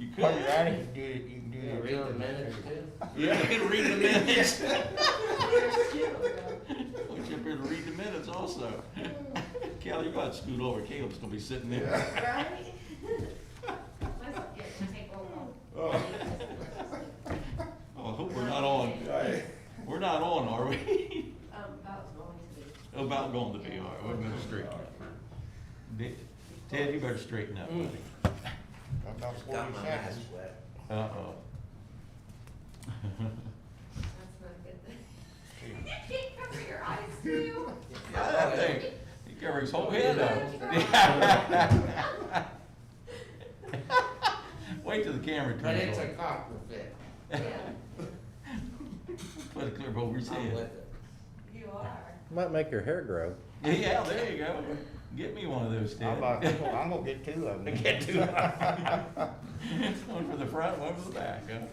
You could. While you're at it, you can do Yeah, your read the adjournment. minutes too. Yeah, you can read the minutes. Right? We should be able to read the minutes also. Kelly, you gotta scoot over, Caleb's gonna be sitting there. Let's get to take roll call. Oh, I hope we're not on. We're not on, are we? About going to be. About going to be, all right, we're gonna straighten up. Ted, you better straighten up, buddy. About Got 40 my eyes seconds. wet. Uh-oh. That's not a good thing. Cover your eyes too. Yeah, that thing, he covers his whole head up. Wait till the camera But turns it's a on. copper fit. Yeah, Put it clear over his I'm with head. it. you are. Might make your hair grow. Yeah, there you go. Get me one of those, Ted. I'm gonna get two of them. Get two. One for the front, one for the back, huh?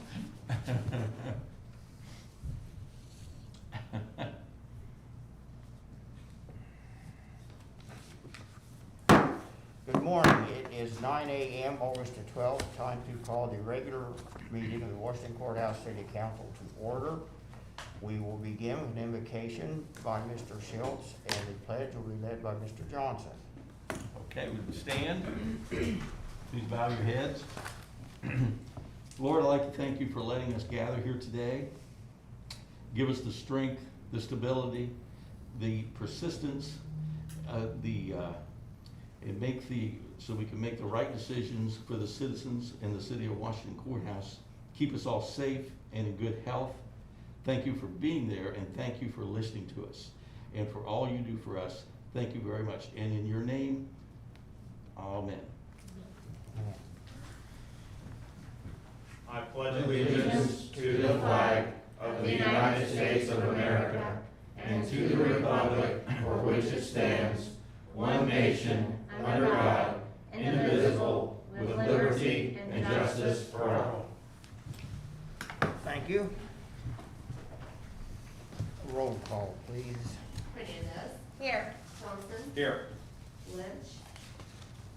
Good morning. It is 9 a.m., August the 12th. Time to call the regular meeting of the Washington Courthouse City Council to order. We will begin with an invocation by Mr. Schultz, and the pledge will be led by Mr. Johnson. Okay, we will stand. Please bow your heads. Lord, I'd like to thank you for letting us gather here today. Give us the strength, the stability, the persistence, so we can make the right decisions for the citizens in the city of Washington Courthouse. Keep us all safe and in good health. Thank you for being there, and thank you for listening to us. And for all you do for us, thank you very much. And in your name, amen. I pledge allegiance to the flag of the United States of America and to the republic for which it stands, one nation, under God, indivisible, with liberty and justice for all. Thank you. Roll call, please. Hernandez. Here. Johnson. Here. Lynch.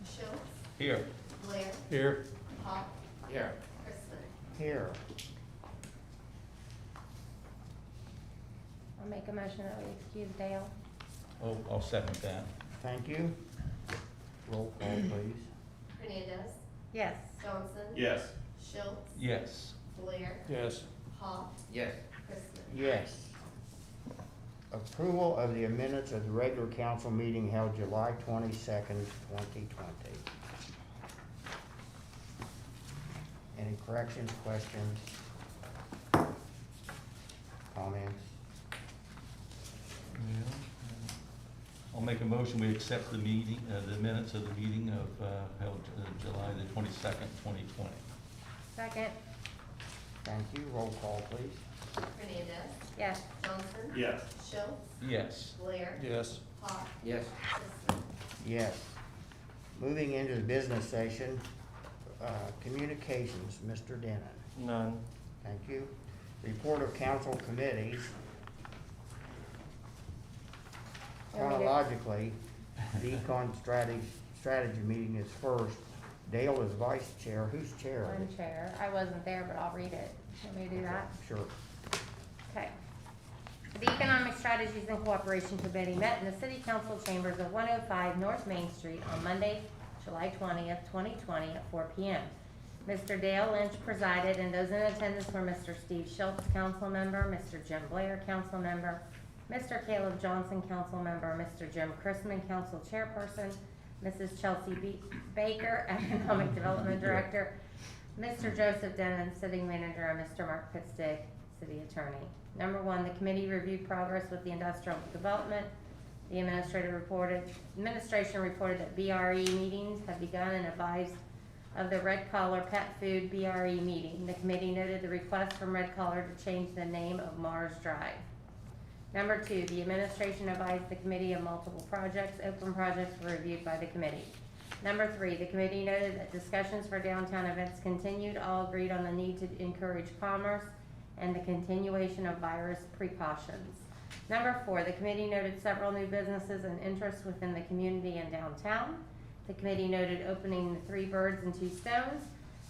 Schultz. Here. Blair. Here. Hawk. Here. Chrisman. Here. I'll make a motion that we excuse Dale. Oh, I'll second that. Thank you. Roll call, please. Hernandez. Yes. Johnson. Yes. Schultz. Yes. Blair. Yes. Hawk. Yes. Chrisman. Yes. Approval of the minutes of the regular council meeting held July 22nd, 2020. Any corrections, questions, comments? I'll make a motion, we accept the meeting, the minutes of the meeting of, held July the 22nd, 2020. Second. Thank you. Roll call, please. Hernandez. Yes. Johnson. Yes. Schultz. Yes. Blair. Yes. Hawk. Yes. Chrisman. Yes. Moving into the business session, communications, Mr. Denon. None. Thank you. Report of council committees. Chronologically, the econ strategy meeting is first. Dale is vice chair. Who's chair? One chair. I wasn't there, but I'll read it. Want me to do that? Sure. Okay. The Economic Strategies and Cooperation Committee met in the City Council chambers of 105 North Main Street on Monday, July 20th, 2020 at 4 p.m. Mr. Dale Lynch presided, and those in attendance were Mr. Steve Schultz, council member, Mr. Jim Blair, council member, Mr. Caleb Johnson, council member, Mr. Jim Chrisman, council chairperson, Mrs. Chelsea Baker, economic development director, Mr. Joseph Denon, city manager, and Mr. Mark Pitstick, city attorney. Number one, the committee reviewed progress with the industrial development. The administration reported that BRE meetings have begun and advised of the Red Collar Pet Food BRE meeting. The committee noted the request from Red Collar to change the name of Mars Drive. Number two, the administration advised the committee of multiple projects. Open projects were reviewed by the committee. Number three, the committee noted that discussions for downtown events continued. All agreed on the need to encourage commerce and the continuation of virus precautions. Number four, the committee noted several new businesses and interests within the community and downtown. The committee noted opening the Three Birds and Two Stones,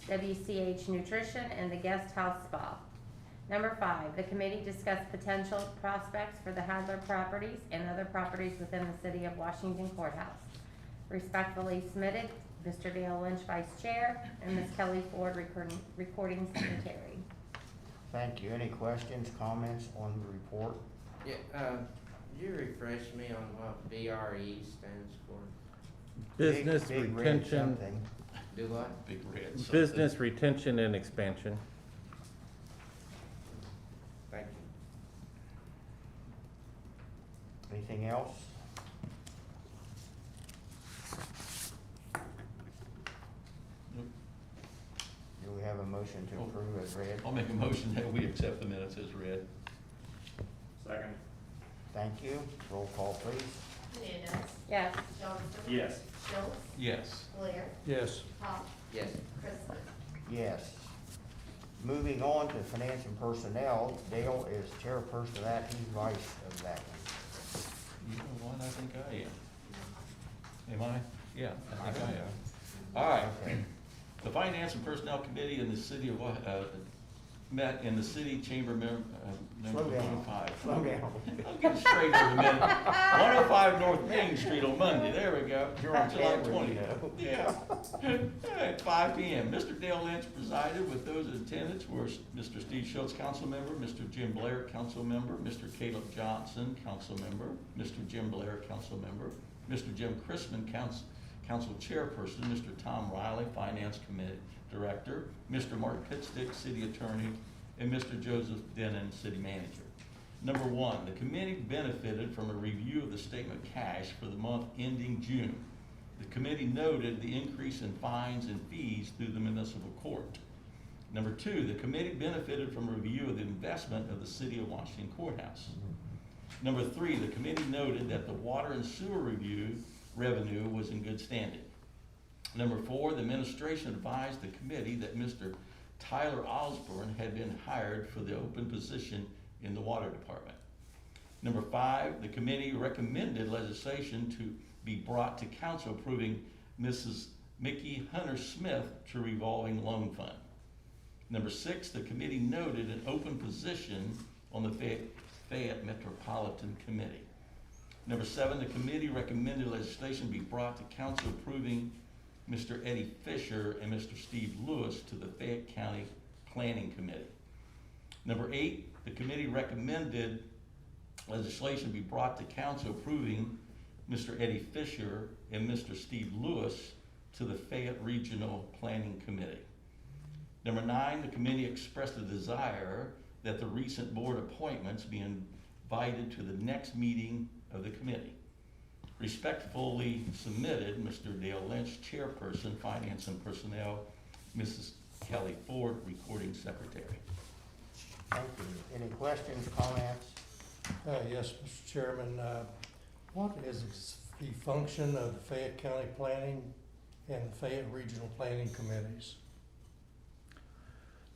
WCH Nutrition, and the Guest House Spa. Number 5, the committee discussed potential prospects for the Hadler properties and other properties within the City of Washington Courthouse. Respectfully submitted, Mr. Dale Lynch, Vice Chair, and Ms. Kelly Ford, Recording Secretary. Thank you. Any questions, comments on the report? Yeah, could you refresh me on what BRE stands for? Business Big red retention, something. Do what? Big red. something. business retention and expansion. Thank you. Anything else? Nope. Do we have a motion to approve as read? I'll make a motion that we accept the minutes as read. Second. Thank you. Roll call, please. Hernandez. Yes. Johnson. Yes. Schultz. Yes. Blair. Yes. Hall. Yes. Christmas. Yes. Moving on to finance and personnel, Dale is chairperson of that, he's vice of that one. You know what, I think I am. Am I? Yeah, I think I am. All right. Okay. The Finance and Personnel Committee in the city of, met in the city chamber number Slow down. 105. Slow down. I'm getting straight for a minute. 105 North Main Street on Monday, there we go, here on July 20th. Yeah. At 5 p.m. Mr. Dale Lynch presided, with those in attendance were Mr. Steve Schultz, council member, Mr. Jim Blair, council member, Mr. Caleb Johnson, council member, Mr. Jim Blair, council member, Mr. Jim Chrisman, council chairperson, Mr. Tom Riley, finance committee director, Mr. Mark Pitstick, city attorney, and Mr. Joseph Denon, city manager. Number 1, the committee benefited from a review of the statement of cash for the month ending June. The committee noted the increase in fines and fees through the municipal court. Number 2, the committee benefited from a review of the investment of the City of Washington Courthouse. Number 3, the committee noted that the water and sewer revenue was in good standing. Number 4, the administration advised the committee that Mr. Tyler Osborne had been hired for the open position in the water department. Number 5, the committee recommended legislation to be brought to council approving Mrs. Mickey Hunter Smith to revolving loan fund. Number 6, the committee noted an open position on the Fayette Metropolitan Committee. Number 7, the committee recommended legislation be brought to council approving Mr. Eddie Fisher and Mr. Steve Lewis to the Fayette County Planning Committee. Number 8, the committee recommended legislation be brought to council approving Mr. Eddie Fisher and Mr. Steve Lewis to the Fayette Regional Planning Committee. Number 9, the committee expressed a desire that the recent board appointments be invited to the next meeting of the committee. Respectfully submitted, Mr. Dale Lynch, chairperson, finance and personnel, Mrs. Kelly Ford, recording secretary. Thank you. Any questions, comments? Yes, Mr. Chairman, what is the function of the Fayette County Planning and the Fayette Regional Planning Committees?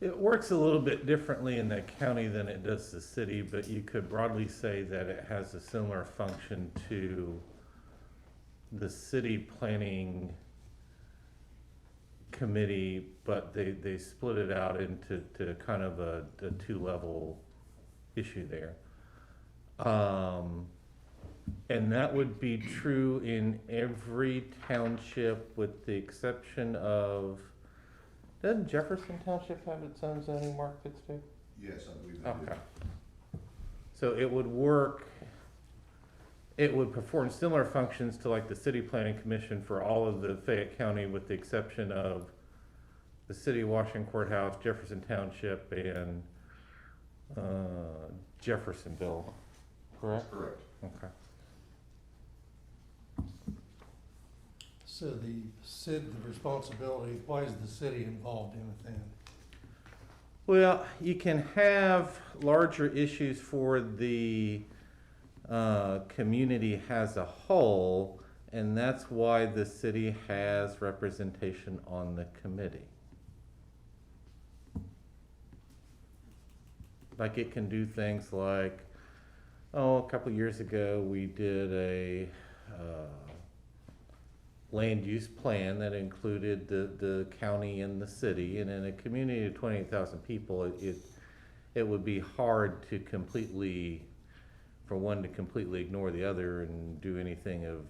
It works a little bit differently in the county than it does the city, but you could broadly say that it has a similar function to the city planning committee, but they split it out into kind of a two-level issue there. And that would be true in every township with the exception of, doesn't Jefferson Township have its own zoning, Mark Pitstick? Yes, I believe they do. Okay. So it would work, it would perform similar functions to like the City Planning Commission for all of the Fayette County with the exception of the City of Washington Courthouse, Jefferson Township, and Jeffersonville, correct? Correct. Okay. So the responsibility, why is the city involved in it then? Well, you can have larger issues for the community as a whole, and that's why the city has representation on the committee. Like it can do things like, a couple years ago we did land use plan that included the county and the city, and in a community of 28,000 people, it would be hard to completely, for one to completely ignore the other and do anything of,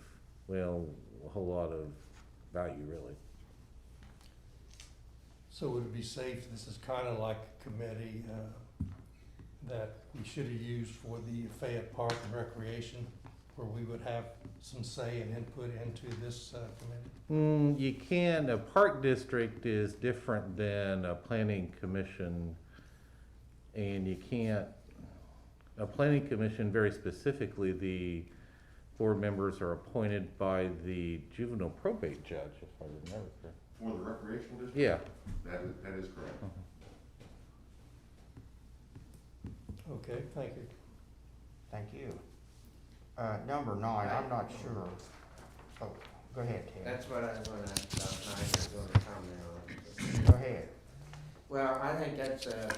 well, a whole lot of value, really. So would it be safe, this is kind of like a committee that we should have used for the Fayette Park and Recreation, where we would have some say and input into this committee? You can, a park district is different than a planning commission, and you can't, a planning commission, very specifically, the board members are appointed by the juvenile probate judge, if I remember correctly. For the recreational district? Yeah. That is correct. Okay, thank you. Thank you. Number 9, I'm not sure. Oh, go ahead, Ted. That's what I was gonna ask about 9, I was gonna comment on. Go ahead. Well, I think that's a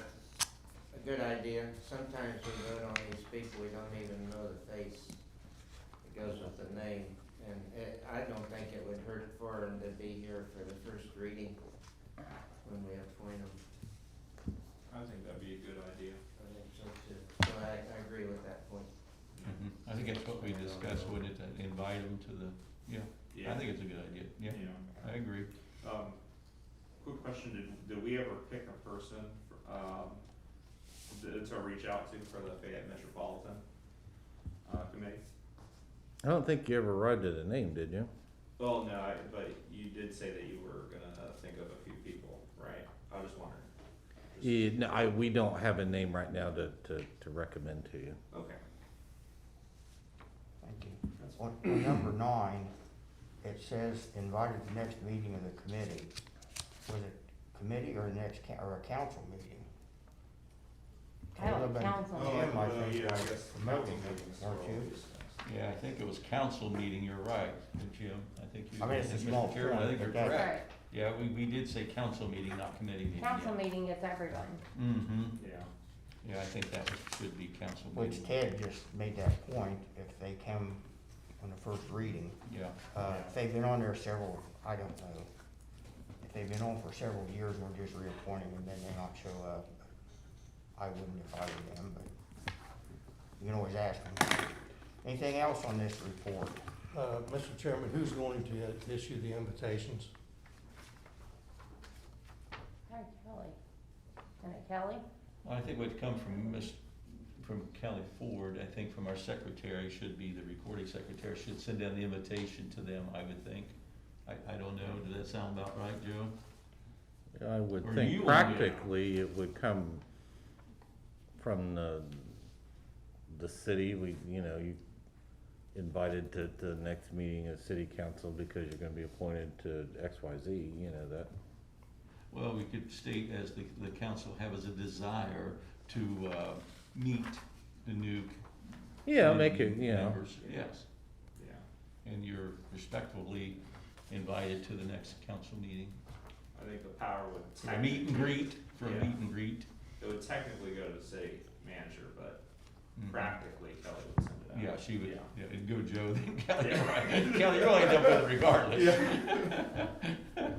good idea. Sometimes we vote on these people, we don't even know the face. It goes with the name, and I don't think it would hurt for them to be here for the first reading when we appoint them. I think that'd be a good idea. I think so too. So I agree with that point. I think that's what we discussed, wouldn't it, to invite them to the, I think it's a good idea, yeah, I agree. Quick question, did we ever pick a person, to reach out to for the Fayette Metropolitan, Committee? I don't think you ever arrived at a name, did you? Well, no, but you did say that you were gonna think of a few people, right? I was just wondering. No, we don't have a name right now to recommend to you. Okay. Thank you. On number 9, it says invited to the next meeting of the committee. Was it committee or next, or a council meeting? I like Caleb and council. Jim, I think, yeah, I were guess promoting council it, meetings weren't are you? always nice. Yeah, I think it was council meeting, you're right, Jim, I think you. I mean, it's a Mr. small Chairman, I point, think you're but that's- correct. Yeah, we did say council meeting, not committee meeting. Council meeting is everyone. Mm-hmm, Yeah. yeah, I think that should be council Which meeting. Ted just made that point, if they come on the first reading. Yeah, If they've been on there several, I don't know. If they've been on for several years, and we're just reappointing them, then they not show up. I wouldn't if I were them, but you can always ask them. Anything else on this report? Mr. Chairman, who's going to issue the invitations? Hi, Kelly. And Kelly? I think would come from Kelly Ford, I think from our secretary, should be the recording secretary, should send down the invitation to them, I would think. I don't know, does that sound about right, Joe? I would Or think you practically it would come from the city. You invited to the next meeting of city council because you're gonna be appointed to XYZ, that. Well, we could state as the council has a desire to meet the new. Yeah, make it, Members, yes, Yeah. and you're respectfully invited to the next council meeting. I think the power would For a meet and greet, It would technically go to the city manager, but Mhm. practically Kelly would send it out. Yeah, she would, Yeah. yeah, it'd go Joe, then Kelly, Yeah. right? Kelly, you're gonna end up with it regardless.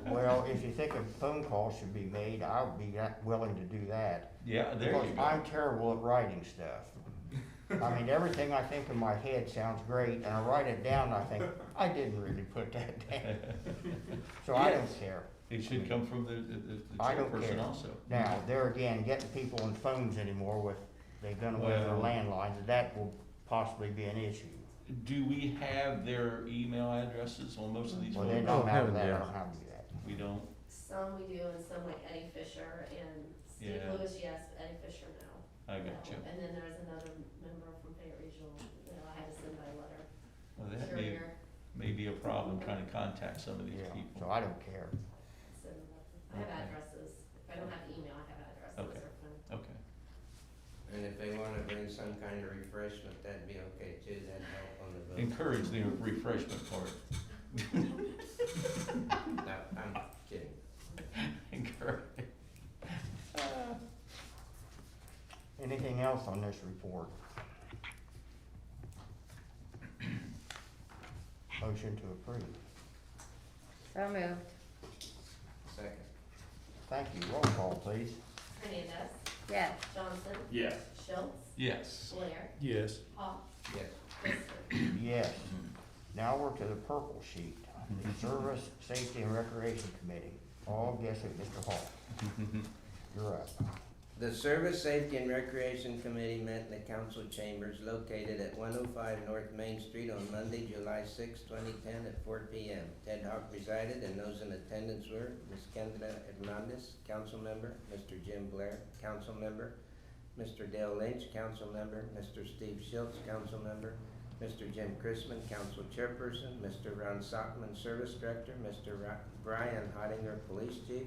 Well, if you think a phone call should be made, I would be willing to do that. Yeah, there Because you go. I'm terrible at writing stuff. I mean, everything I think in my head sounds great, and I write it down, and I think, I didn't really put that down. So I don't care. It should come from the I don't chairperson care. also. Now, there again, getting people on phones anymore with, they've done away with their Well- landlines, that will possibly be an issue. Do we have their email addresses on most of these Well, they phones? don't have haven't that, I yet. don't have to do that. We don't? Some we do, and some like Eddie Fisher and Steve Yeah. Lewis, yes, Eddie Fisher no. I got you. And then there's another member from Fayette Regional, I had to send by letter. Well, that Courier, may be a problem trying to contact some of these Yeah, people. so I don't care. send them up. I have Okay. addresses, if I don't have email, I have addresses Okay. or phone. Okay. And if they wanna bring some kind of refreshment, that'd be okay too, that'd help on the vote. Encourage the refreshment part. No, I'm kidding. Encourage. Anything else on this report? Motion to approve. So moved. Second. Thank you. Roll call, please. Hernandez. Yes. Johnson. Yes. Schultz. Yes. Blair. Yes. Hawk. Yes. Christopher. Yes. Now we're to the purple sheet, the Service, Safety, and Recreation Committee. All guess it, Mr. Hall. You're up. The Service, Safety, and Recreation Committee met in the council chambers located at 105 North Main Street on Monday, July 6, 2010 at 4 p.m. Ted Hawk presided, and those in attendance were Ms. Kendra Hernandez, council member, Mr. Jim Blair, council member, Mr. Dale Lynch, council member, Mr. Steve Schultz, council member, Mr. Jim Chrisman, council chairperson, Mr. Ron Sockman, service director, Mr. Brian Hottinger, police chief,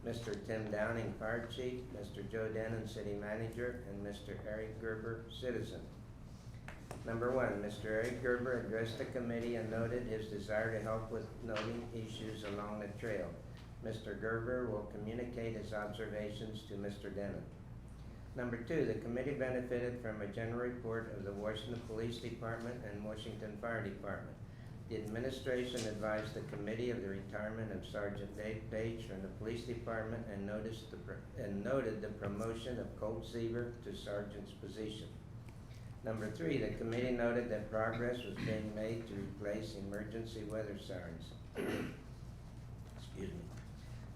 Mr. Tim Downing, fire chief, Mr. Joe Denon, city manager, and Mr. Eric Gerber, citizen. Number one, Mr. Eric Gerber addressed the committee and noted his desire to help with noting issues along the trail. Mr. Gerber will communicate his observations to Mr. Denon. Number two, the committee benefited from a general report of the Washington Police Department and Washington Fire Department. The administration advised the committee of the retirement of Sergeant Dave Page from the police department and noted the promotion of Colt Seaver to sergeant's position. Number three, the committee noted that progress was being made to replace emergency weather sirens. Excuse me.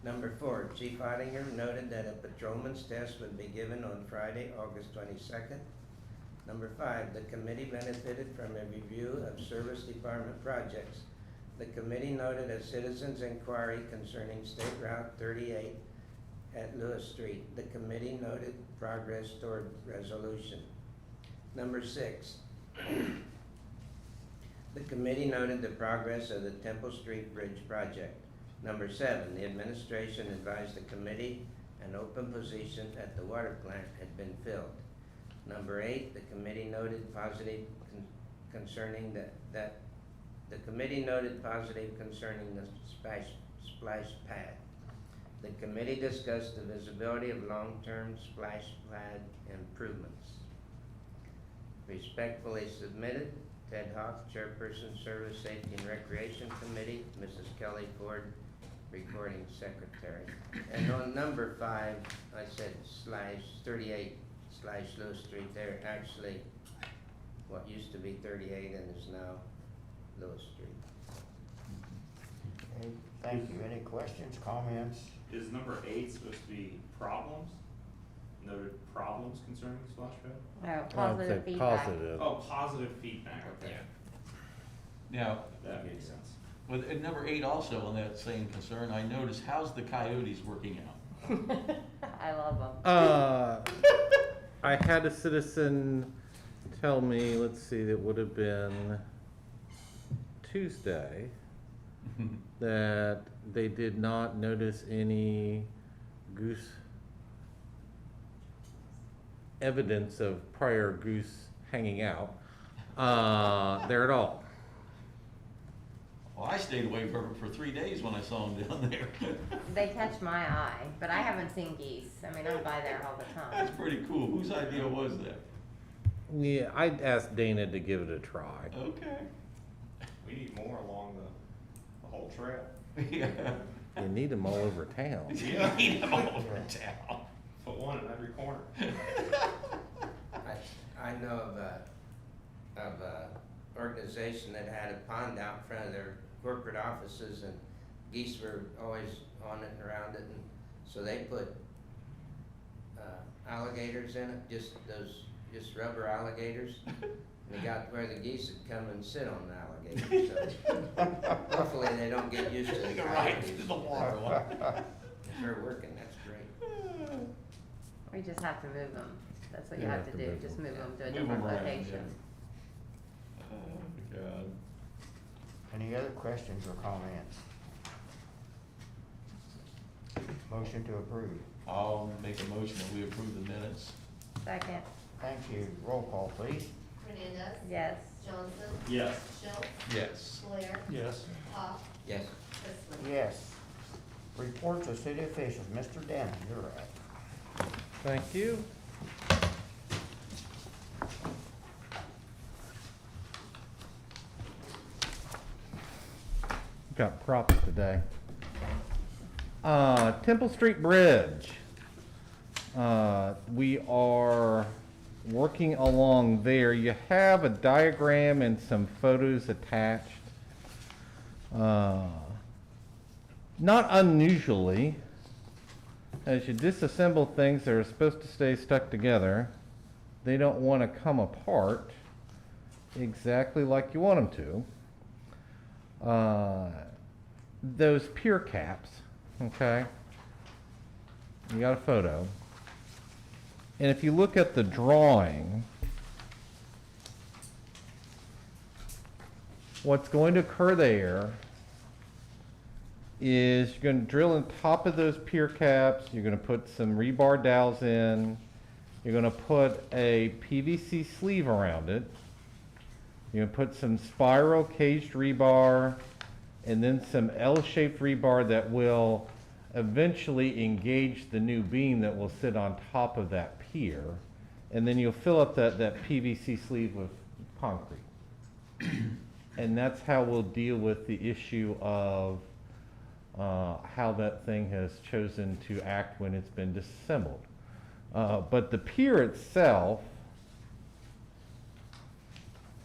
Number four, Chief Ottinger noted that a patrolman's test would be given on Friday, August 22nd. Number five, the committee benefited from a review of service department projects. The committee noted a citizen's inquiry concerning State Route 38 at Lewis Street. The committee noted progress toward resolution. Number six, the committee noted the progress of the Temple Street Bridge project. Number seven, the administration advised the committee an open position at the water plant had been filled. Number eight, the committee noted positive concerning the committee noted positive concerning the splash pad. The committee discussed the visibility of long-term splash pad improvements. Respectfully submitted, Ted Hawk, Chairperson, Service, Safety, and Recreation Committee, Mrs. Kelly Ford, Recording Secretary. And on number five, I said /38 Lewis Street there, actually what used to be 38 and is now Lewis Street. Okay, thank you. Any questions, comments? Is number 8 supposed to be problems? Noted problems concerning the splash pad? No, I would positive say feedback. positive. Oh, positive feedback, okay. Now, That makes sense. with number 8 also on that same concern, I noticed, how's the Coyotes working out? I love them. I had a citizen tell me, let's see, it would have been Tuesday, that they did not notice any goose evidence of prior goose hanging out there at all. Well, I stayed away from it for 3 days when I saw them down there. They catch my eye, but I haven't seen geese. I mean, I'm by there all the That's time. pretty cool. Whose idea was that? Yeah, I asked Dana to give it a try. Okay. We need more along the whole trail. Yeah. You need them all over town. Yeah, need them all over town. Put one in every corner. I know of a organization that had a pond out in front of their corporate offices, and geese were always on it and around it, and so they put alligators in it, just rubber alligators. And they got where the geese would come and sit on the alligators, so hopefully they don't get used to the They go right coyotes. into the water. If they're working, that's great. We just have to move them. That's what you You have have to to do, move just them. move them to a Move 'em different around, location. Oh, God. Any other questions or comments? Motion to approve. I'll make a motion that we approve the minutes. Second, Thank you. Roll call, please. Hernandez. yes. Johnson. Yes. Schultz. Yes. Blair. Yes. Hawk. Yes. Christopher. Yes. Reports of city officials. Mr. Dennon, you're up. Thank you. got props today. Temple Street Bridge. We are working along there. You have a diagram and some photos attached. Not unusually, as you disassemble things that are supposed to stay stuck together, they don't want to come apart exactly like you want them to. Those pier caps, okay? You got a photo. And if you look at the drawing, what's going to occur there is you're going to drill in top of those pier caps, you're going to put some rebar dowels in, you're going to put a PVC sleeve around it, you're going to put some spiral caged rebar, and then some L-shaped rebar that will eventually engage the new beam that will sit on top of that pier, and then you'll fill up that PVC sleeve with concrete. And that's how we'll deal with the issue of how that thing has chosen to act when it's been disassembled. But the pier itself,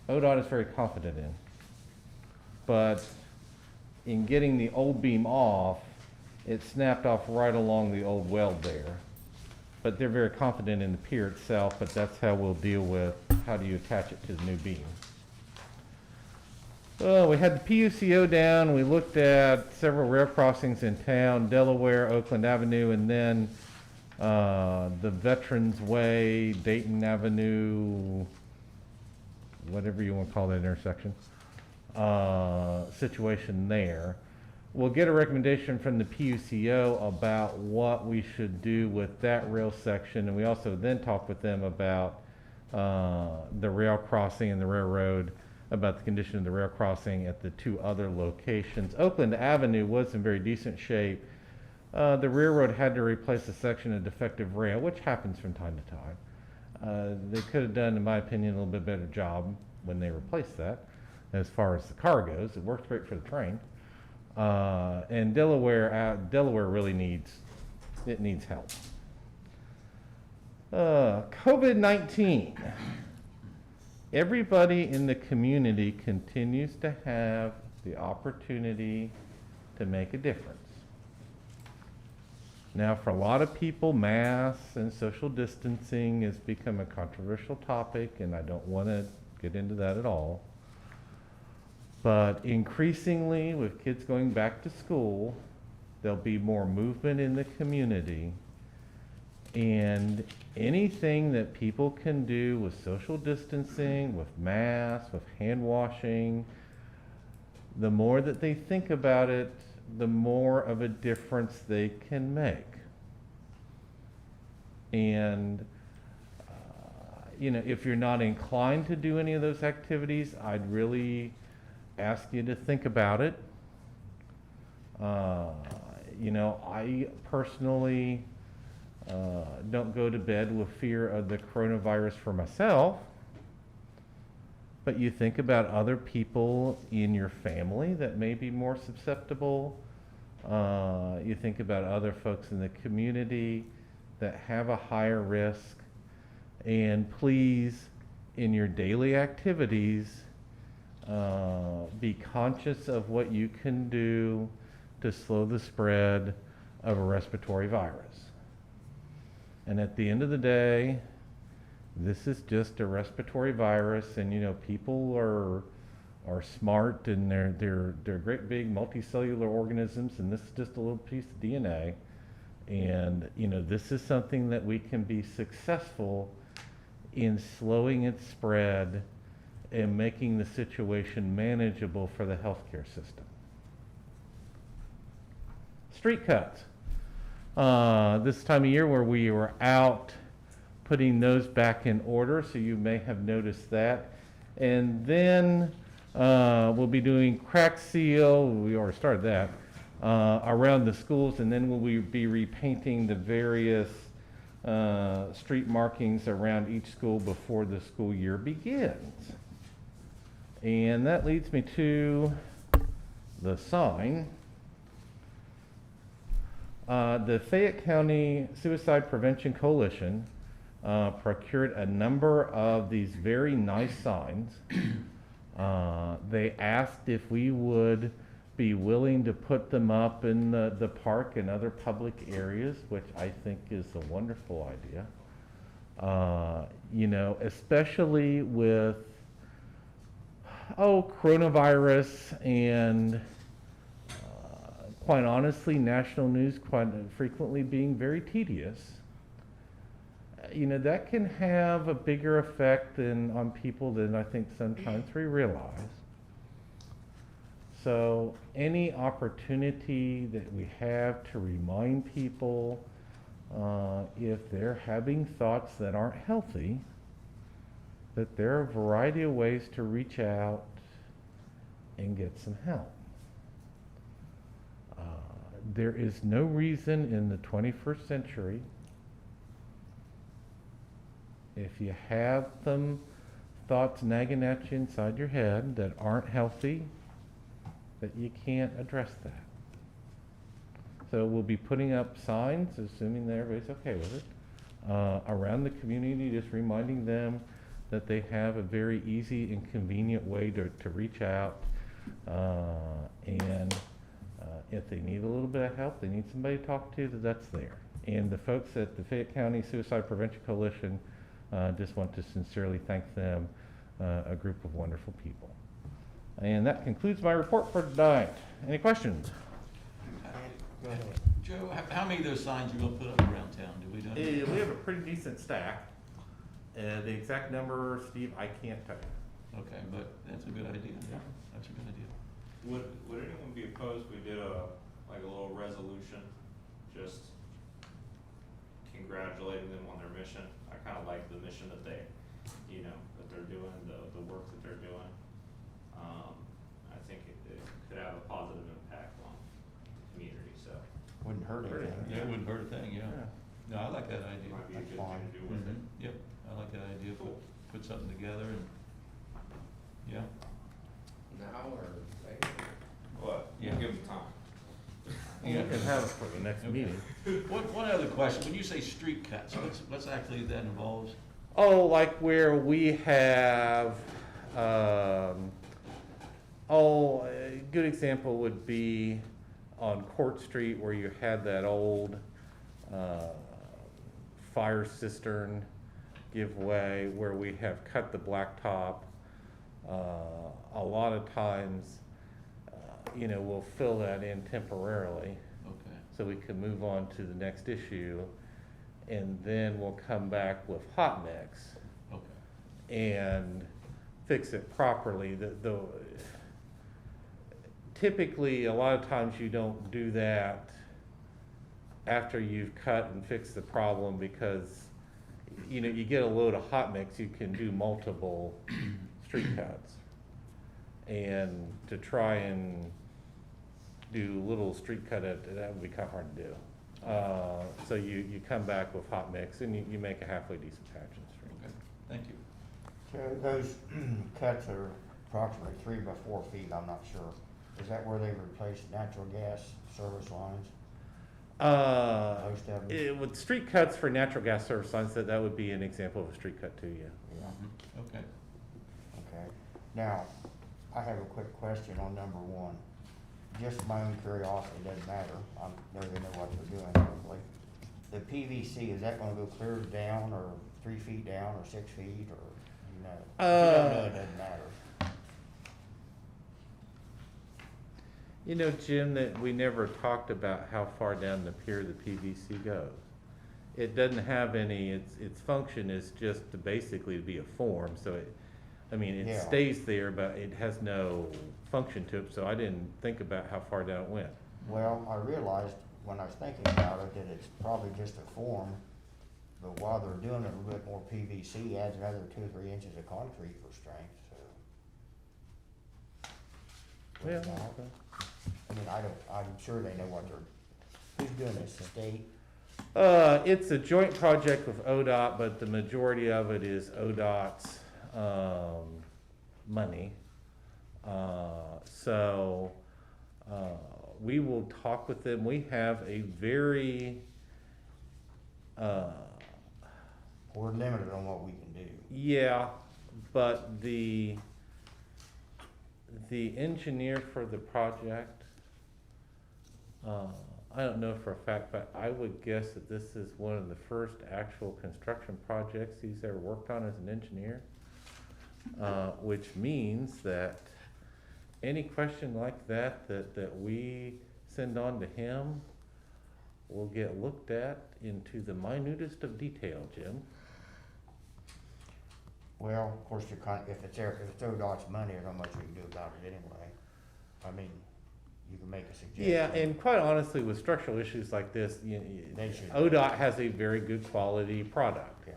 ODOT is very confident in. But in getting the old beam off, it snapped off right along the old weld there. But they're very confident in the pier itself, but that's how we'll deal with how do you attach it to the new beam. Well, we had the PUCO down. We looked at several rail crossings in town, Delaware, Oakland Avenue, and then the Veterans Way, Dayton Avenue, whatever you want to call that intersection, situation there. We'll get a recommendation from the PUCO about what we should do with that rail section, and we also then talk with them about the rail crossing and the railroad, about the condition of the rail crossing at the two other locations. Oakland Avenue was in very decent shape. The railroad had to replace a section of defective rail, which happens from time to time. They could have done, in my opinion, a little bit better job when they replaced that. As far as the car goes, it works great for the train. And Delaware really needs help. COVID-19. Everybody in the community continues to have the opportunity to make a difference. Now, for a lot of people, masks and social distancing has become a controversial topic, and I don't want to get into that at all. But increasingly, with kids going back to school, there'll be more movement in the community. And anything that people can do with social distancing, with masks, with hand washing, the more that they think about it, the more of a difference they can make. And if you're not inclined to do any of those activities, I'd really ask you to think about it. I personally don't go to bed with fear of the coronavirus for myself, but you think about other people in your family that may be more susceptible. You think about other folks in the community that have a higher risk. And please, in your daily activities, be conscious of what you can do to slow the spread of a respiratory virus. And at the end of the day, this is just a respiratory virus, and people are smart, and they're great big multicellular organisms, and this is just a little piece of DNA. And this is something that we can be successful in slowing its spread and making the situation manageable for the healthcare system. Street cuts. This time of year where we were out putting those back in order, so you may have noticed that. And then we'll be doing crack seal, we already started that, around the schools, and then we'll be repainting the various street markings around each school before the school year begins. And that leads me to the sign. The Fayette County Suicide Prevention Coalition procured a number of these very nice signs. They asked if we would be willing to put them up in the park and other public areas, which I think is a wonderful idea. You know, especially with, coronavirus and quite honestly, national news quite frequently being very tedious. You know, that can have a bigger effect on people than I think sometimes we realize. So any opportunity that we have to remind people if they're having thoughts that aren't healthy, that there are a variety of ways to reach out and get some help. There is no reason in the 21st century, if you have some thoughts nagging at you inside your head that aren't healthy, that you can't address that. So we'll be putting up signs, assuming that everybody's okay with it, around the community, just reminding them that they have a very easy and convenient way to reach out, and if they need a little bit of help, they need somebody to talk to, that's there. And the folks at the Fayette County Suicide Prevention Coalition, just want to sincerely thank them, a group of wonderful people. And that concludes my report for tonight. Any questions? Go ahead. Joe, how many of those signs you gonna put up around town? Do we know? We have a pretty decent stack. The exact number, Steve, I can't tell you. Okay, but that's a good idea. Yeah. That's a good idea. Would anyone be opposed, we did a little resolution, just congratulating them on their mission? I kinda like the mission that they, that they're doing, the work that they're doing. I think it could have a positive impact on the community, so Wouldn't hurt anything. Yeah, it wouldn't hurt a thing, yeah. No, I like that it idea. might be a That's good thing to do with it. Yep, I like that idea. Put something together and, yeah. Now or later? But, Yeah. give them time. We can have it for the next Okay. meeting. One other question, when you say street cuts, what's actually that involves? Oh, like where we have, a good example would be on Court Street where you had that old fire cistern give way, where we have cut the blacktop. A lot of times, we'll fill that in temporarily Okay, so we can move on to the next issue. And then we'll come back with hot mix okay. and fix it properly. Typically, a lot of times you don't do that after you've cut and fixed the problem, because, you get a load of hot mix, you can do multiple street cuts. And to try and do little street cut, that would be kind of hard to do. So you come back with hot mix and you make a halfway decent patch in the street. Okay, thank you. So those cuts are approximately 3 by 4 feet, I'm not sure. Is that where they replaced natural gas service lines? Most of them? With street cuts for natural gas service lines, that would be an example of a street cut too, yeah. Yeah, Okay. okay. Now, I have a quick question on number 1. Just my own curiosity, doesn't matter. I know they know what they're doing, hopefully. The PVC, is that gonna go clear down, or 3 feet down, or 6 feet, or, If you don't know, it doesn't matter. Jim, that we never talked about how far down the pier the PVC goes. It doesn't have any, its function is just to basically be a form, so it Yeah. stays there, but it has no function to it, so I didn't think about how far down it went. Well, I realized when I was thinking about it that it's probably just a form, but while they're doing it, a little bit more PVC adds another 2 or 3 inches of concrete for strength, so. Yeah. I'm sure they know what who's doing this, the state? It's a joint project with ODOT, but the majority of it is ODOT's, money. So, We will talk with them. We have a very, We're limited on what we can do. yeah, but the engineer for the project, I don't know for a fact, but I would guess that this is one of the first actual construction projects he's ever worked on as an engineer. Which means that any question like that we send on to him will get looked at into the minutest of detail, Jim. Well, of course, if it's ODOT's money, there's not much we can do about it anyway. I mean, you can make a suggestion. Yeah, and quite honestly, with structural issues like this, They should- ODOT has a very good quality product. Yeah.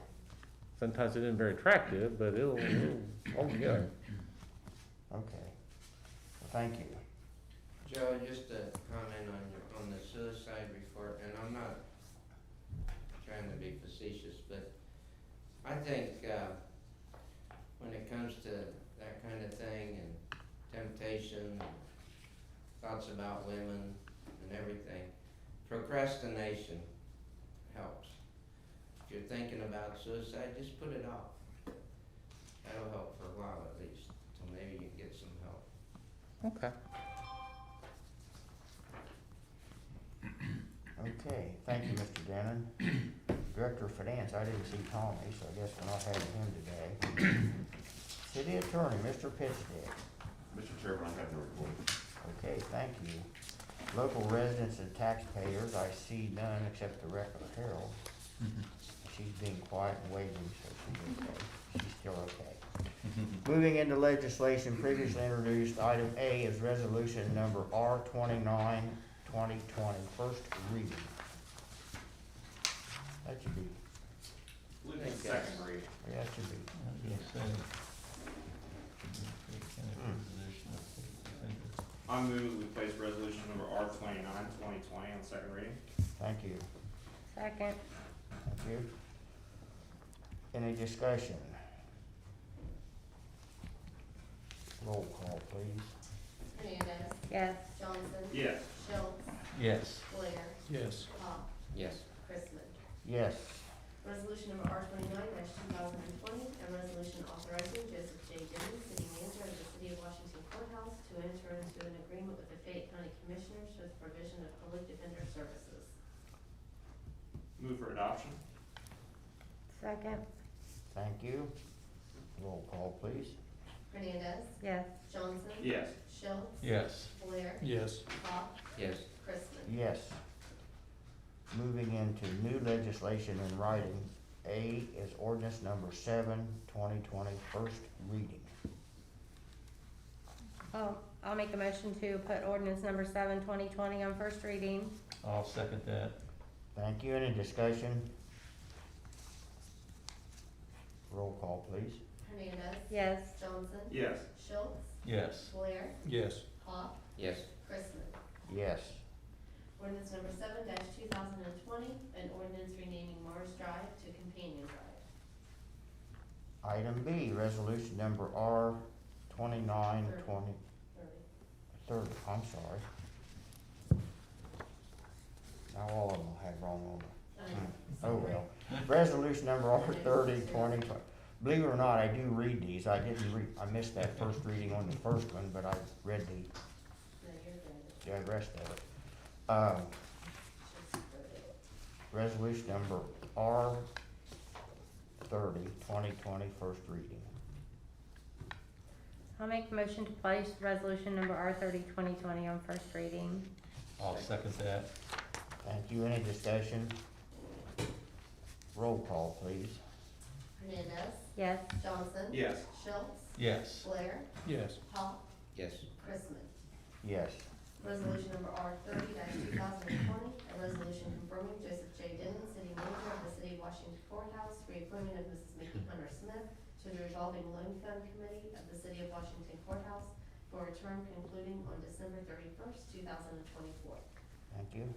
Sometimes it isn't very attractive, but it'll hold together. Okay. Well, thank you. Joe, just a comment on the suicide report, and I'm not trying to be facetious, but I think, when it comes to that kind of thing and temptation, thoughts about women and everything, procrastination helps. If you're thinking about suicide, just put it off. That'll help for a while at least, till maybe you can get some help. Okay. Okay, thank you, Mr. Denon. Director of Finance, I didn't see Tommy, so I guess we're not having him today. City Attorney, Mr. Pittsdick. Mr. Chairman, I have no report. Okay, thank you. Local residents and taxpayers, I see none except the Record Herald. She's being quiet and waiting, so she's okay. She's still okay. Moving into legislation previously introduced, item A is resolution number R 29/2020, first reading. That should be, Second reading. yeah, that should be. I move we place resolution number R 29/2020 on second reading. Thank you, Second. thank you. Any discussion? Roll call, please. Hernandez. Yes. Johnson. Yes. Schultz. Yes. Blair. Yes. Pop. Yes. Chrisman. Yes, Resolution number R 29/2020, a resolution authorizing Joseph J. Denny, city manager of the city of Washington courthouse, to enter into an agreement with the Fayette County Commissioners for the provision of public defender services. Move for adoption. Second. thank you. Roll call, please. Hernandez. Yes. Johnson. Yes. Schultz. Yes. Blair. Yes. Pop. Yes. Chrisman. Yes. Moving into new legislation in writing, A is ordinance number 7/2020, first reading. I'll make a motion to put ordinance number 7/2020 on first reading. I'll second that. Thank you. Any discussion? Roll call, please. Hernandez. Yes. Johnson. Yes. Schultz. Yes. Blair. Yes. Pop. Yes. Chrisman. Yes. Ordinance number 7/2020, an ordinance renaming Mars Drive to Companion Drive. Item B, resolution number R 29/20, 30, I'm sorry. Now all of them will have wrong order. Oh, well. Resolution number R 30/2020. Believe it or not, I do read these. I missed that first reading on the first one, but I read No, you're good. the rest of it. Should split it. Resolution number R 30/2020, first reading. I'll make a motion to place resolution number R 30/2020 on first reading. I'll second that. Thank you. Any discussion? Roll call, please. Hernandez. Yes. Johnson. Yes. Schultz. Yes. Blair. Yes. Pop. Yes. Chrisman. Yes. Resolution number R 30/2020, a resolution confirming Joseph J. Denton, city manager of the city of Washington courthouse, reappointment of Mrs. Mickey Hunter Smith to the revolving loan fund committee of the city of Washington courthouse for a term concluding on December 31st, 2024. Thank you.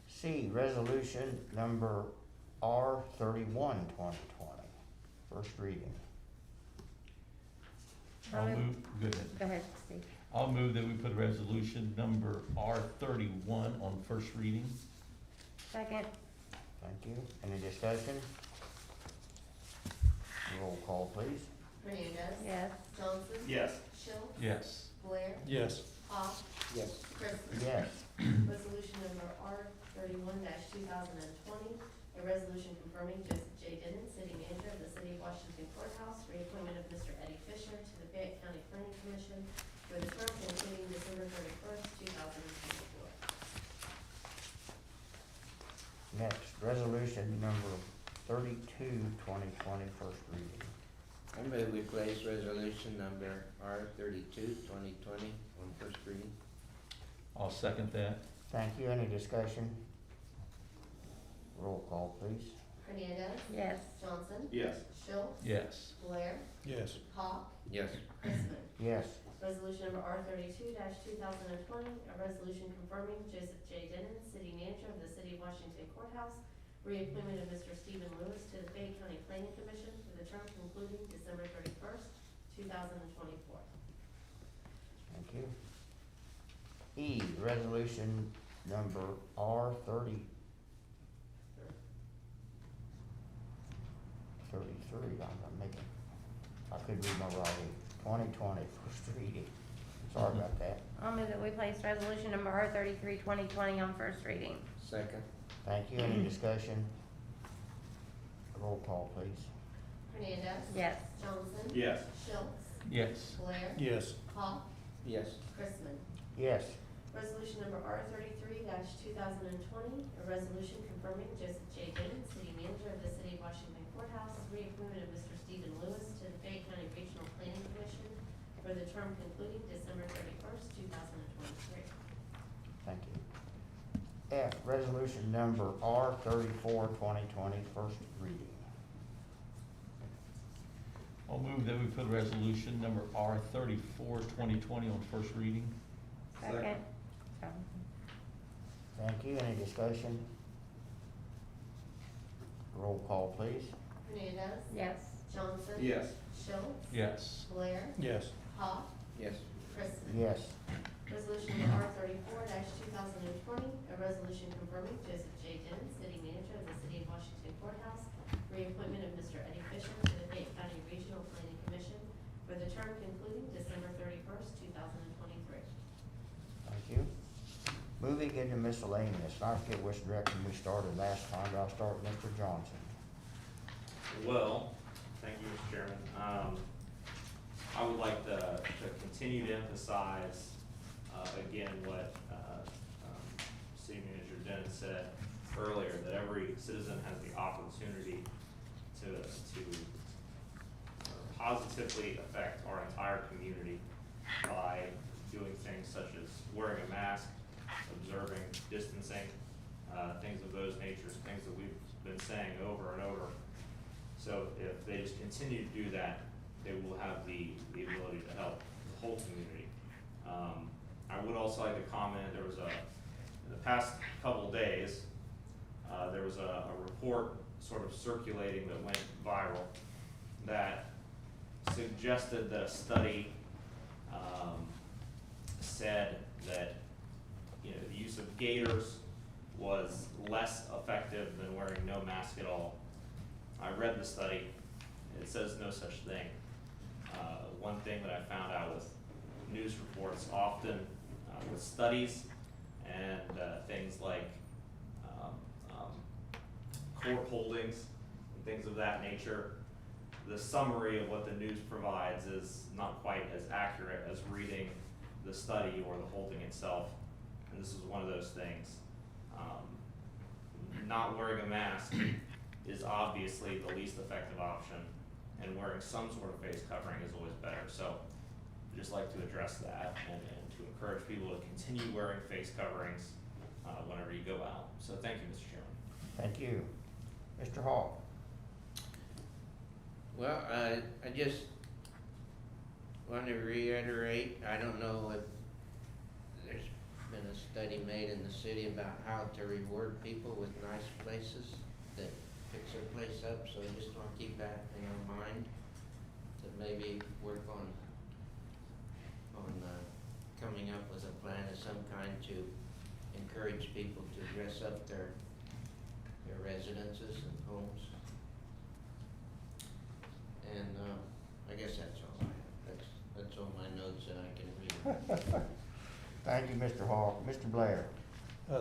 C, resolution number R 31/2020, first reading. I'll move, go ahead. Go ahead, Steve. I'll move that we put resolution number R31 on first reading. Second. Thank you. Any discussion? Roll call, please. Hernandez. Yes. Johnson. Yes. Schultz. Yes. Blair. Yes. Hawk. Yes. Christmas. Yes. Resolution number R31 2020, a resolution confirming Joseph J. Denon, city manager of the city of Washington courthouse, reappointment of Mr. Eddie Fisher to the Fayette County Planning Commission for the term concluding December 31st, 2024. Next, resolution number 32, 2020, first reading. I move we place resolution number R32, 2020 on first reading. I'll second that. Thank you. Any discussion? Roll call, please. Hernandez. Yes. Johnson. Yes. Schultz. Yes. Blair. Yes. Hawk. Yes. Christmas. Yes. Resolution number R32 2020, a resolution confirming Joseph J. Denon, city manager of the city of Washington courthouse, reappointment of Mr. Stephen Lewis to the Fayette County Planning Commission for the term concluding December 31st, 2024. Thank you. E, resolution number R33, I'm making, I could read my writing, 2020, first reading. Sorry about that. I'll move that we place resolution number R33, 2020 on first reading. Second. Thank you. Any discussion? Roll call, please. Hernandez. Yes. Johnson. Yes. Schultz. Yes. Blair. Yes. Hawk. Yes. Christmas. Yes. Resolution number R33 2020, a resolution confirming Joseph J. Denon, city manager of the city of Washington courthouse, reappointment of Mr. Stephen Lewis to the Fayette County Regional Planning Commission for the term concluding December 31st, 2023. Thank you. F, resolution number R34, 2020, first reading. I'll move that we put resolution number R34, 2020 on first reading. Second. Thank you. Any discussion? Roll call, please. Hernandez. Yes. Johnson. Yes. Schultz. Yes. Blair. Yes. Hawk. Yes. Christmas. Yes. Resolution number R34 2020, a resolution confirming Joseph J. Denon, city manager of the city of Washington courthouse, reappointment of Mr. Eddie Fisher to the Fayette County Regional Planning Commission for the term concluding December 31st, 2023. Thank you. Moving into miscellaneous, I forget which direction we started last time, but I'll start with Mr. Johnson. Well, thank you, Mr. Chairman. I would like to continue to emphasize, again, what, City Manager Denon said earlier, that every citizen has the opportunity to positively affect our entire community by doing things such as wearing a mask, observing distancing, things of those natures, things that we've been saying over and over. So if they just continue to do that, they will have the ability to help the whole community. I would also like to comment, there was in the past couple days, there was a report sort of circulating that went viral that suggested that a study said that, you know, the use of gaiters was less effective than wearing no mask at all. I read the study, and it says no such thing. One thing that I found out with news reports, often with studies and things like court holdings and things of that nature, the summary of what the news provides is not quite as accurate as reading the study or the holding itself. And this is one of those things. Not wearing a mask is obviously the least effective option, and wearing some sort of face covering is always better. So I'd just like to address that and to encourage people to continue wearing face coverings whenever you go out. So thank you, Mr. Chairman. Thank you. Mr. Hall. Well, I just want to reiterate, I don't know if there's been a study made in the city about how to reward people with nice places that fix their place up, so I just want to keep that in our mind, to maybe work on coming up with a plan of some kind to encourage people to dress up their residences and homes. And, I guess that's all I have. That's all my notes that I can read. Thank you, Mr. Hawk. Mr. Blair?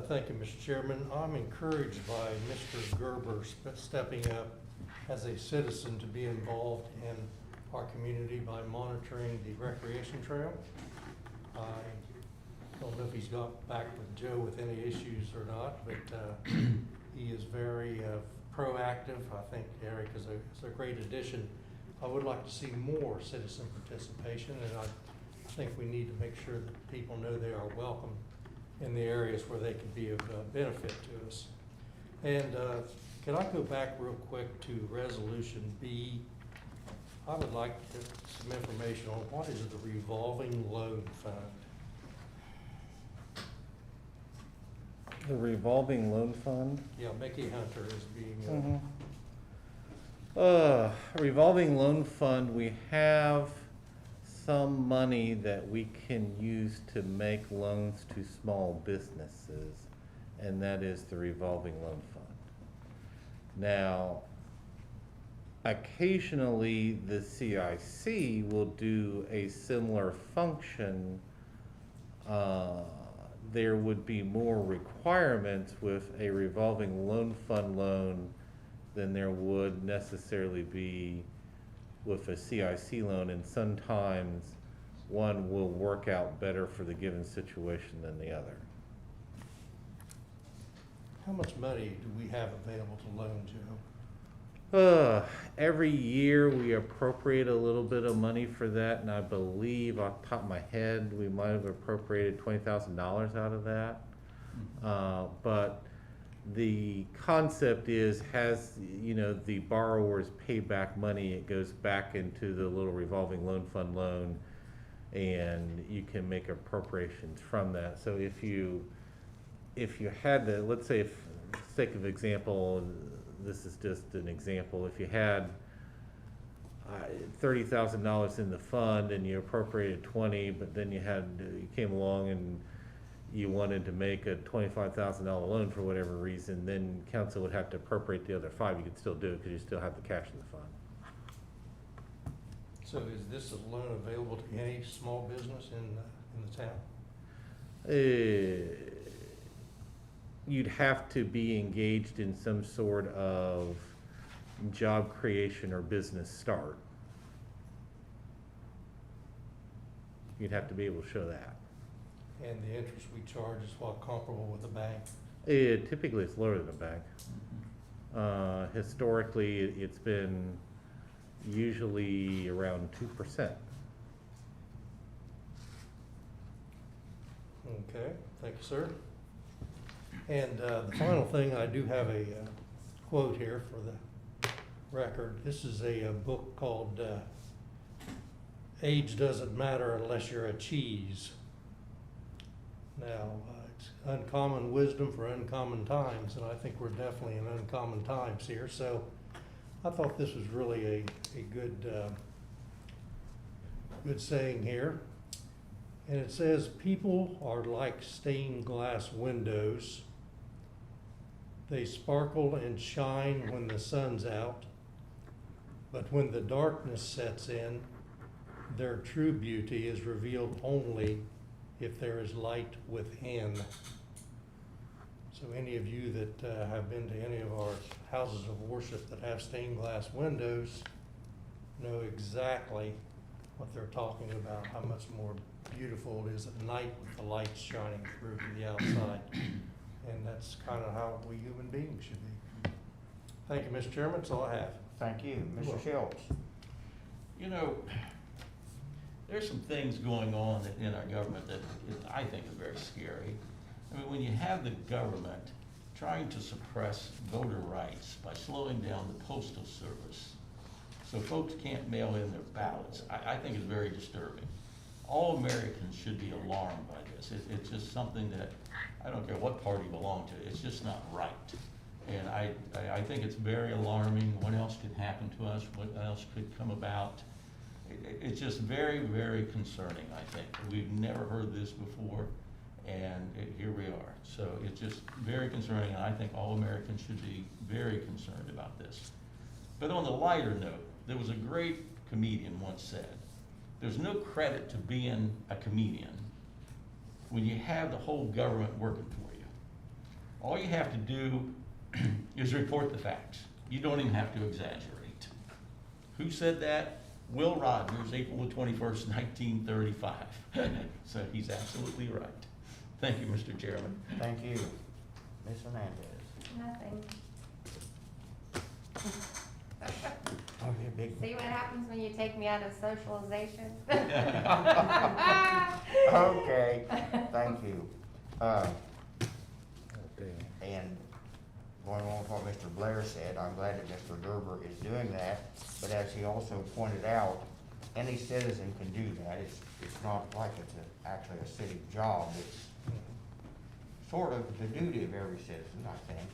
Thank you, Mr. Chairman. I'm encouraged by Mr. Gerber stepping up as a citizen to be involved in our community by monitoring the recreation trail. I don't know if he's got back with Joe with any issues or not, but he is very proactive. I think Eric is a great addition. I would like to see more citizen participation, and I think we need to make sure that people know they are welcome in the areas where they can be of benefit to us. And can I go back real quick to Resolution B? I would like some information on what is the revolving loan fund? The revolving loan fund? Yeah, Mickey Hunter is being, Revolving loan fund, we have some money that we can use to make loans to small businesses, and that is the revolving loan fund. Now, occasionally the CIC will do a similar function. There would be more requirements with a revolving loan fund loan than there would necessarily be with a CIC loan, and sometimes one will work out better for the given situation than the other. how much money do we have available to loan, Joe? Every year we appropriate a little bit of money for that, and I believe off the top of my head, we might have appropriated $20,000 out of that. But the concept is, has, you know, the borrowers pay back money, it goes back into the little revolving loan fund loan, and you can make appropriations from that. So if you had the, let's say, if, for the sake of example, this is just an example, if you had $30,000 in the fund and you appropriated 20, but then you came along and you wanted to make a $25,000 loan for whatever reason, then council would have to appropriate the other 5. You could still do it because you still have the cash in the fund. So is this a loan available to any small business in the town? You'd have to be engaged in some sort of job creation or business start. You'd have to be able to show that. And the interest we charge is what, comparable with the bank? Typically, it's lower than a bank. Historically, it's been usually around 2%. Okay, thank you, sir. And the final thing, I do have a quote here for the record. This is a book called Age Doesn't Matter Unless You're a Cheese. Now, it's uncommon wisdom for uncommon times, and I think we're definitely in uncommon times here. So I thought this was really a good saying here. And it says, people are like stained glass windows. They sparkle and shine when the sun's out, but when the darkness sets in, their true beauty is revealed only if there is light within. So any of you that have been to any of our houses of worship that have stained glass windows know exactly what they're talking about, how much more beautiful it is at night with the lights shining through to the outside. And that's kind of how we human beings should be. Thank you, Mr. Chairman, that's all I have. Thank you. Mr. Schultz? You know, there's some things going on in our government that I think are very scary. I mean, when you have the government trying to suppress voter rights by slowing down the postal service so folks can't mail in their ballots, I think is very disturbing. All Americans should be alarmed by this. It's just something that, I don't care what party you belong to, it's just not right. And I think it's very alarming. What else could happen to us? What else could come about? It's just very, very concerning, I think. We've never heard this before, and here we are. So it's just very concerning, and I think all Americans should be very concerned about this. But on the lighter note, there was a great comedian once said, there's no credit to being a comedian when you have the whole government working for you. All you have to do is report the facts. You don't even have to exaggerate. Who said that? Will Rogers, April the 21st, 1935. So he's absolutely right. Thank you, Mr. Chairman. Thank you. Ms. Hernandez. Nothing. Okay, big. See what happens when you take me out of socialization? Okay, thank you. And going on with what Mr. Blair said, I'm glad that Mr. Gerber is doing that, but as he also pointed out, any citizen can do that. It's not like it's actually a city job. It's sort of the duty of every citizen, I think.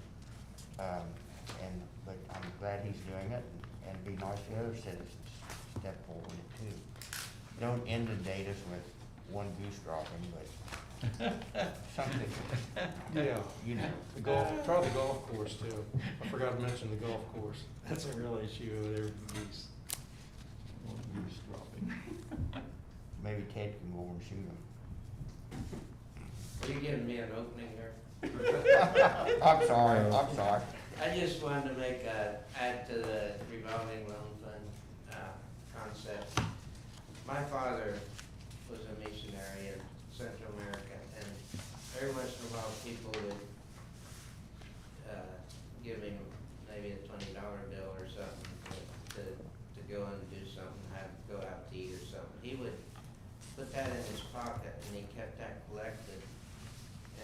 But I'm glad he's doing it, and it'd be nice if the other citizens step forward too. Don't inundate us with one goose dropping, but something, Yeah, you know. the golf, try the golf course too. I forgot to mention the golf course. That's a real issue over there with the geese. One goose dropping. Maybe Ted can go over and shoot him. Are you giving me an opening here? I'm sorry. I just wanted to make add to the revolving loan fund, concept. My father was a missionary in Central America, and every once in a while people would, give him maybe a $20 bill or something to go and do something, go out to eat or something. He would put that in his pocket, and he kept that collected.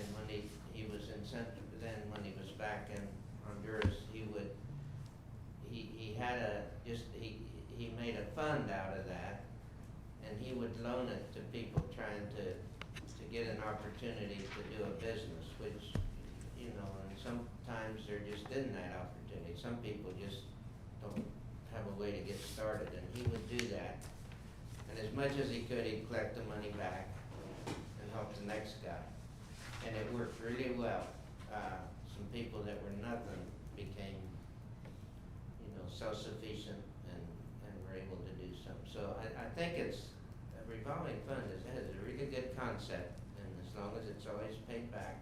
And when he was in then when he was back in Honduras, he made a fund out of that, and he would loan it to people trying to get an opportunity to do a business, which, you know, and sometimes there just isn't that opportunity. Some people just don't have a way to get started, and he would do that. And as much as he could, he'd collect the money back and help the next guy. And it worked really well. Some people that were nothing became, you know, self-sufficient and were able to do something. So I think it's, a revolving fund has a really good concept, and as long as it's always paid back,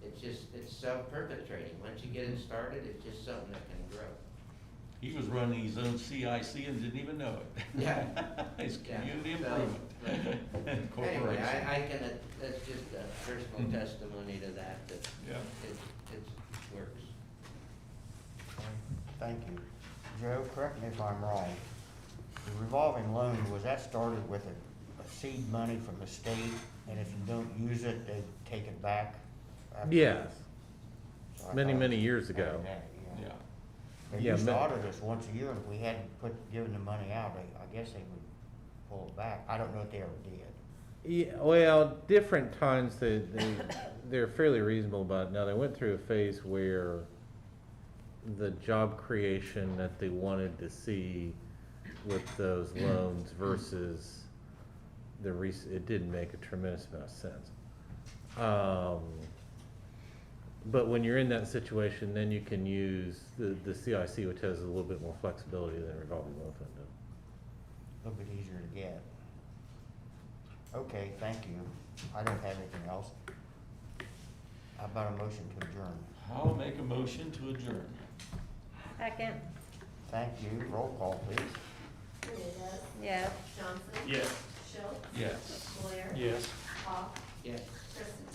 it's self-perpetuating. Once you get it started, it's just something that can grow. He was running his own CIC and didn't even know it. Yeah. His Yeah. community So, improvement. Anyway, Corporation. I can, that's just a personal testimony to that Yeah. it works. Thank you. Joe, correct me if I'm wrong. The revolving loan, was that started with a seed money from the state, and if you don't use it, they take it back? after- Yes, So I many, thought- mid years ago. Yeah. They Yeah, used to ma- audit us once a year, and if we hadn't given the money out, I guess they would pull it back. I don't know if they ever did. Yeah, well, different times they're fairly reasonable about it. Now, they went through a phase where the job creation that they wanted to see with those loans versus it didn't make a tremendous amount of sense. But when you're in that situation, then you can use the CIC, which has a little bit more flexibility than a revolving loan fund does. A little bit easier to get. Okay, thank you. I don't have anything else. How about a motion to adjourn? I'll make a motion to adjourn. Second, Thank you. Roll call, please. Hernandez. yes. Johnson. Yes. Schultz. Yes. Blair. Yes. Hawk. Yes. Christensen.